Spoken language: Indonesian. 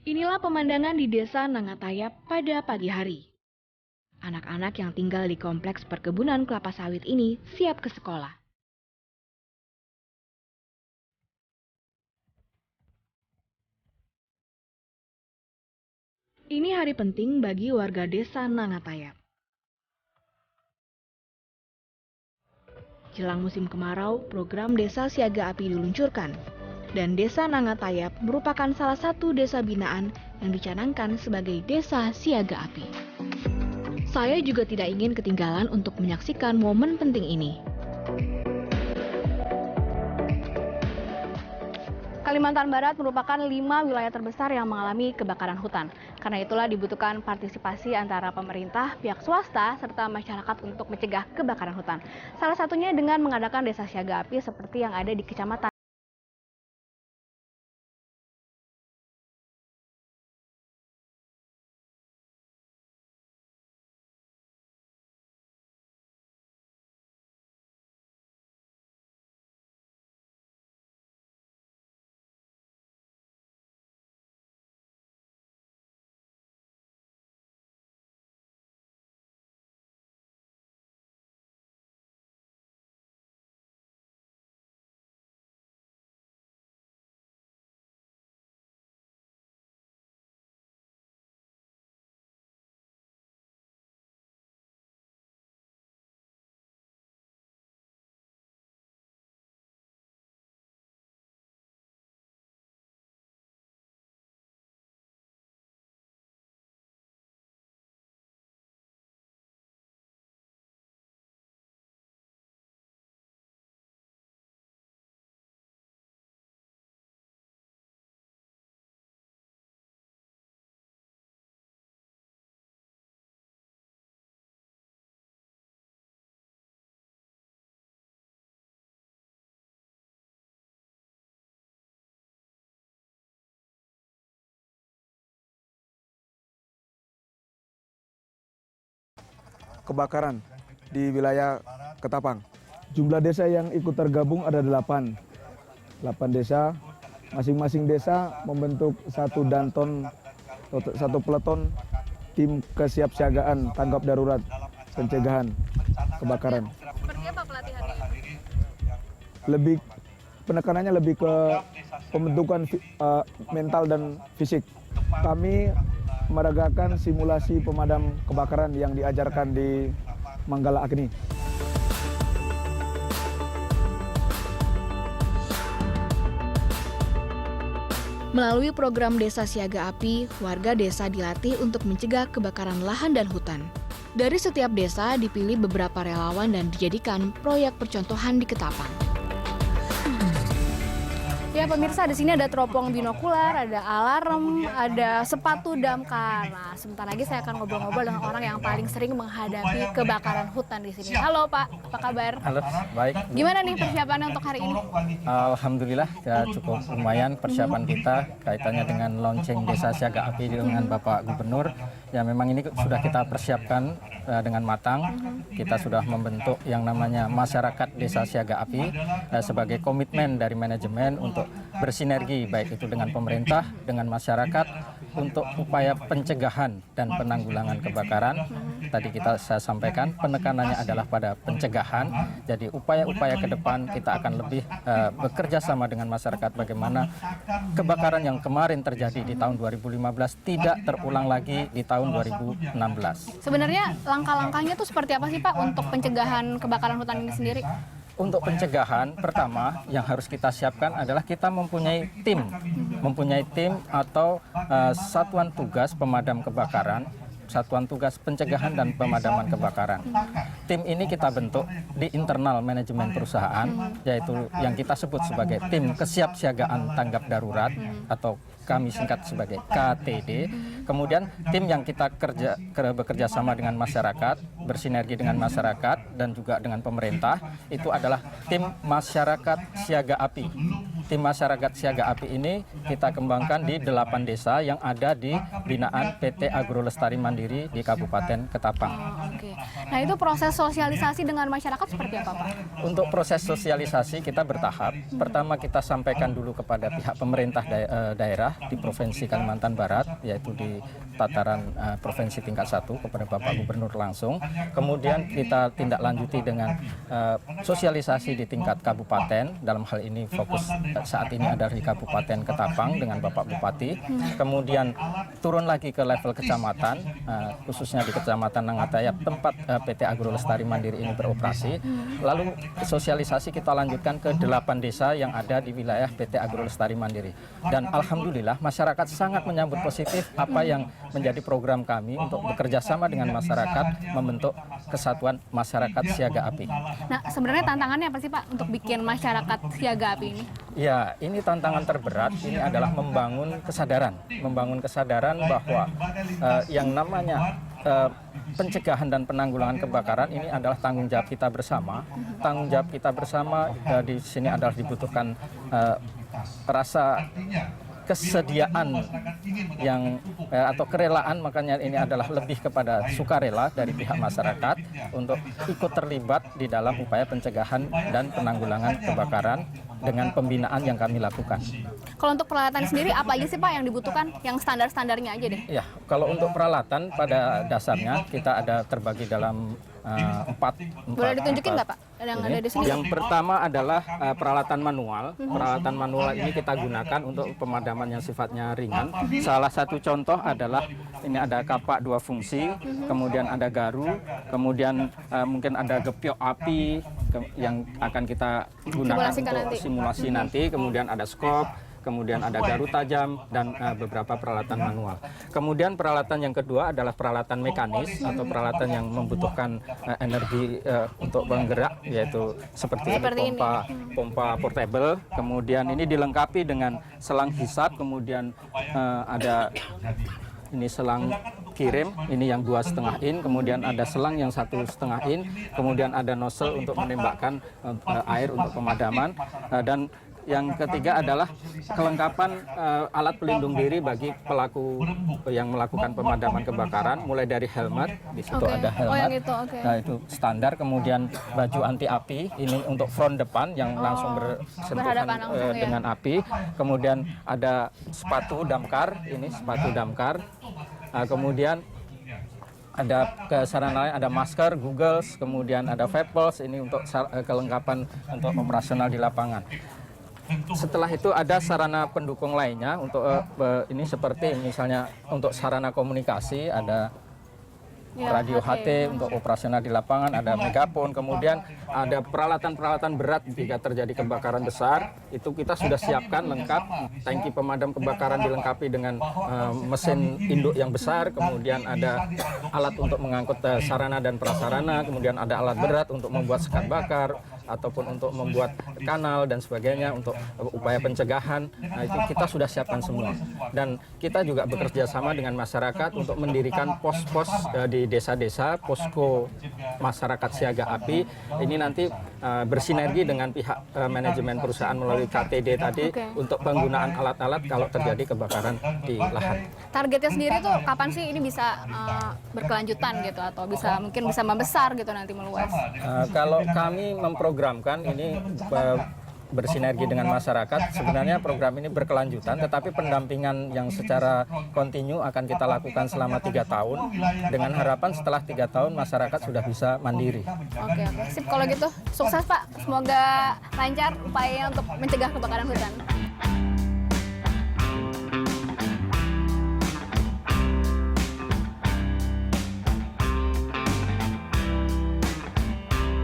Inilah pemandangan di desa Nangatayap pada pagi hari. Anak-anak yang tinggal di kompleks perkebunan kelapa sawit ini siap ke sekolah. Ini hari penting bagi warga desa Nangatayap. Jelang musim kemarau, program Desa Siaga Api diluncurkan. Dan Desa Nangatayap merupakan salah satu desa binaan yang dicanangkan sebagai Desa Siaga Api. Saya juga tidak ingin ketinggalan untuk menyaksikan momen penting ini. Kalimantan Barat merupakan 5 wilayah terbesar yang mengalami kebakaran hutan. Karena itulah dibutuhkan partisipasi antara pemerintah, pihak swasta, serta masyarakat untuk mencegah kebakaran hutan. Salah satunya dengan mengadakan desa siaga api seperti yang ada di kecamatan. Kebakaran di wilayah Ketapang. Jumlah desa yang ikut tergabung ada 8 desa. Masing-masing desa membentuk satu danton, satu peleton tim kesiapsiagaan tanggap darurat pencegahan kebakaran. Seperti apa pelatihannya? Penekanannya lebih ke pembentukan mental dan fisik. Kami meragakan simulasi pemadam kebakaran yang diajarkan di Manggala Agni. Melalui program Desa Siaga Api, warga desa dilatih untuk mencegah kebakaran lahan dan hutan. Dari setiap desa dipilih beberapa relawan dan dijadikan proyek percontohan di Ketapang. Ya pemirsa, di sini ada teropong binokular, ada alarm, ada sepatu damkar. Nah, sebentar lagi saya akan ngobrol-ngobrol dengan orang yang paling sering menghadapi kebakaran hutan di sini. Halo Pak, apa kabar? Halo, baik. Gimana nih persiapannya untuk hari ini? Alhamdulillah ya cukup lumayan persiapan kita kaitannya dengan launching Desa Siaga Api dengan Bapak Gubernur. Ya memang ini sudah kita persiapkan dengan matang. Kita sudah membentuk yang namanya Masyarakat Desa Siaga Api sebagai komitmen dari manajemen untuk bersinergi baik itu dengan pemerintah, dengan masyarakat untuk upaya pencegahan dan penanggulangan kebakaran. Tadi saya sampaikan penekanannya adalah pada pencegahan. Jadi upaya-upaya ke depan kita akan lebih bekerja sama dengan masyarakat bagaimana kebakaran yang kemarin terjadi di tahun 2015 tidak terulang lagi di tahun 2016. Sebenarnya langkah-langkahnya tuh seperti apa sih Pak untuk pencegahan kebakaran hutan ini sendiri? Untuk pencegahan, pertama yang harus kita siapkan adalah kita mempunyai tim atau satuan tugas pemadam kebakaran, satuan tugas pencegahan dan pemadaman kebakaran. Tim ini kita bentuk di internal manajemen perusahaan, yaitu yang kita sebut sebagai tim kesiapsiagaan tanggap darurat atau kami singkat sebagai KTD. Kemudian tim yang kita bekerja sama dengan masyarakat, bersinergi dengan masyarakat dan juga dengan pemerintah, itu adalah tim Masyarakat Siaga Api. Tim Masyarakat Siaga Api ini kita kembangkan di 8 desa yang ada di binaan PT Agro Lestari Mandiri di Kabupaten Ketapang. Oke. Nah itu proses sosialisasi dengan masyarakat seperti apa Pak? Untuk proses sosialisasi kita bertahap. Pertama kita sampaikan dulu kepada pihak pemerintah daerah di Provinsi Kalimantan Barat, yaitu di tataran provinsi tingkat 1 kepada Bapak Gubernur langsung. Kemudian kita tindak lanjuti dengan sosialisasi di tingkat kabupaten. Dalam hal ini fokus saat ini ada di Kabupaten Ketapang dengan Bapak Bupati. Kemudian turun lagi ke level kecamatan, khususnya di Kecamatan Nangatayap tempat PT Agro Lestari Mandiri ini beroperasi. Lalu sosialisasi kita lanjutkan ke 8 desa yang ada di wilayah PT Agro Lestari Mandiri. Dan alhamdulillah masyarakat sangat menyambut positif apa yang menjadi program kami untuk bekerja sama dengan masyarakat membentuk kesatuan masyarakat siaga api. Nah, sebenarnya tantangannya apa sih Pak untuk bikin masyarakat siaga api ini? Ya, ini tantangan terberat. Ini adalah membangun kesadaran bahwa yang namanya pencegahan dan penanggulangan kebakaran ini adalah tanggung jawab kita bersama. Tanggung jawab kita bersama di sini adalah dibutuhkan rasa kesediaan yang atau kerelaan, makanya ini adalah lebih kepada sukarela dari pihak masyarakat untuk ikut terlibat di dalam upaya pencegahan dan penanggulangan kebakaran dengan pembinaan yang kami lakukan. Kalau untuk peralatan sendiri apa aja sih Pak yang dibutuhkan? Yang standar-standarnya aja deh. Ya, kalau untuk peralatan pada dasarnya kita ada terbagi dalam empat. Boleh ditunjukin nggak Pak yang ada di sini? Yang pertama adalah peralatan manual. Peralatan manual ini kita gunakan untuk pemadaman yang sifatnya ringan. Salah satu contoh adalah ini ada kapak 2 fungsi, kemudian ada garu, kemudian mungkin ada gepiok api yang akan kita gunakan untuk simulasi nanti, kemudian ada skop, kemudian ada garu tajam, dan beberapa peralatan manual. Kemudian peralatan yang kedua adalah peralatan mekanis atau peralatan yang membutuhkan energi untuk bergerak, yaitu seperti ini, pompa portable. Kemudian ini dilengkapi dengan selang hisap, kemudian ada ini selang kirim, ini yang 2,5 in, kemudian ada selang yang 1,5 in, kemudian ada nozzle untuk menembakkan air untuk pemadaman, dan yang ketiga adalah kelengkapan alat pelindung diri bagi pelaku yang melakukan pemadaman kebakaran, mulai dari helmet, di situ ada helmet, nah itu standar, kemudian baju anti api, ini untuk front depan yang langsung bersentuhan dengan api, kemudian ada sepatu damkar, ini sepatu damkar, kemudian ada sarana lain, ada masker, goggles, kemudian ada vape, ini untuk kelengkapan untuk operasional di lapangan. Setelah itu ada sarana pendukung lainnya untuk ini seperti misalnya untuk sarana komunikasi, ada radio HT untuk operasional di lapangan, ada megapon, kemudian ada peralatan-peralatan berat jika terjadi kebakaran besar, itu kita sudah siapkan lengkap, tangki pemadam kebakaran dilengkapi dengan mesin induk yang besar, kemudian ada alat untuk mengangkut sarana dan prasarana, kemudian ada alat berat untuk membuat sekat bakar, ataupun untuk membuat kanal dan sebagainya untuk upaya pencegahan. Nah, itu kita sudah siapkan semua. Dan kita juga bekerja sama dengan masyarakat untuk mendirikan pos-pos di desa-desa, posko masyarakat siaga api. Ini nanti bersinergi dengan pihak manajemen perusahaan melalui KTD tadi untuk penggunaan alat-alat kalau terjadi kebakaran di lahan. Targetnya sendiri tuh kapan sih ini bisa berkelanjutan gitu, atau bisa mungkin bisa membesar gitu nanti meluas? Kalau kami memprogramkan ini bersinergi dengan masyarakat, sebenarnya program ini berkelanjutan, tetapi pendampingan yang secara kontinu akan kita lakukan selama 3 tahun, dengan harapan setelah 3 tahun masyarakat sudah bisa mandiri. Oke, sip, kalau gitu sukses Pak, semoga lancar upaya untuk mencegah kebakaran hutan.